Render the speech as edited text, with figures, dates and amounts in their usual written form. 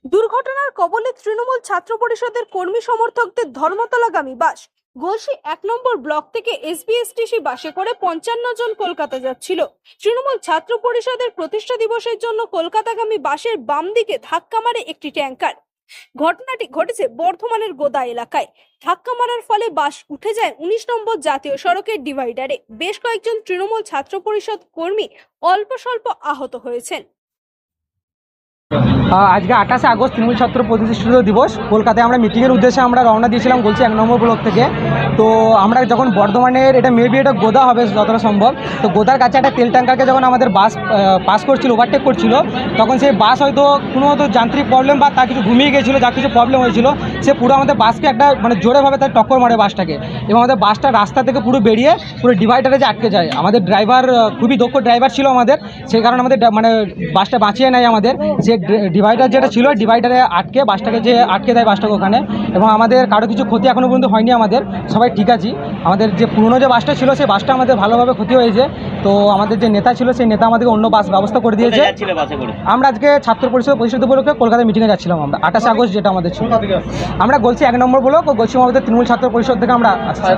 দুর্ঘটনার কবলে তৃণমূল ছাত্র পরিষদের কর্মী সমর্থকদের ধর্মতলাগামী বাস গলসি 1 নম্বর ব্লক থেকে এসবিএসটিসি বাসে করে 55 জন কলকাতা যাচ্ছিল। তৃণমূল ছাত্র পরিষদের প্রতিষ্ঠা দিবসের জন্য কলকাতাগামী বাসের বাম দিকে ধাক্কা মারে একটি ট্যাঙ্কার। ঘটনাটি ঘটেছে বর্ধমানের গোদা এলাকায়। ধাক্কা মারার ফলে বাস উঠে যায় 19 নম্বর জাতীয় সড়কের ডিভাইডারে। বেশ কয়েকজন তৃণমূল ছাত্র পরিষদ কর্মী অল্প স্বল্প আহত হয়েছেন। আজকে 28শে আগস্ট তৃণমূল ছাত্র প্রতিষ্ঠিত দিবস। কলকাতায় আমরা মিটিংয়ের উদ্দেশ্যে আমরা রওনা দিয়েছিলাম গলসি 1 নম্বর ব্লক থেকে। তো আমরা যখন বর্ধমানের এটা মেবি এটা গোদা হবে যতটা সম্ভব, তো গোদার কাছে একটা তেল ট্যাঙ্কারকে যখন আমাদের বাস পাস করছিল, ওভারটেক করছিল, তখন সেই বাস হয়তো কোনো যান্ত্রিক প্রবলেম বা তার কিছু ঘুমিয়ে গিয়েছিলো, যা কিছু প্রবলেম হয়েছিল, সে পুরো আমাদের বাসকে একটা জোরেভাবে তার টক্কর মারে বাসটাকে, এবং আমাদের বাসটা রাস্তা থেকে পুরো বেরিয়ে পুরো ডিভাইডারে যে আটকে যায়। আমাদের ড্রাইভার খুবই দক্ষ ড্রাইভার ছিল আমাদের, সেই কারণে আমাদের বাসটা বাঁচিয়ে নেয় আমাদের। সে ডিভাইডার যেটা ছিল ডিভাইডারে বাসটাকে আটকে দেয় বাসটাকে ওখানে, এবং আমাদের কারো কিছু ক্ষতি এখনও পর্যন্ত হয়নি। আমাদের সবাই ঠিক আছি। আমাদের যে পুরনো যে বাসটা ছিল সেই বাসটা আমাদের ভালোভাবে ক্ষতি হয়েছে। তো আমাদের যে নেতা ছিল সেই নেতা আমাদেরকে অন্য বাস ব্যবস্থা করে দিয়েছে। আমরা আজকে ছাত্র পরিষদ প্রতিষ্ঠিত উপলক্ষে কলকাতা মিটিংয়ে যাচ্ছিলাম আমরা 28শে আগস্ট, যেটা আমাদের ছিল। আমরা গলসি 1 নম্বর ব্লক ও গলসি মহাবিদ্যালয় তৃণমূল ছাত্র পরিষদ থেকে আমরা আসছি।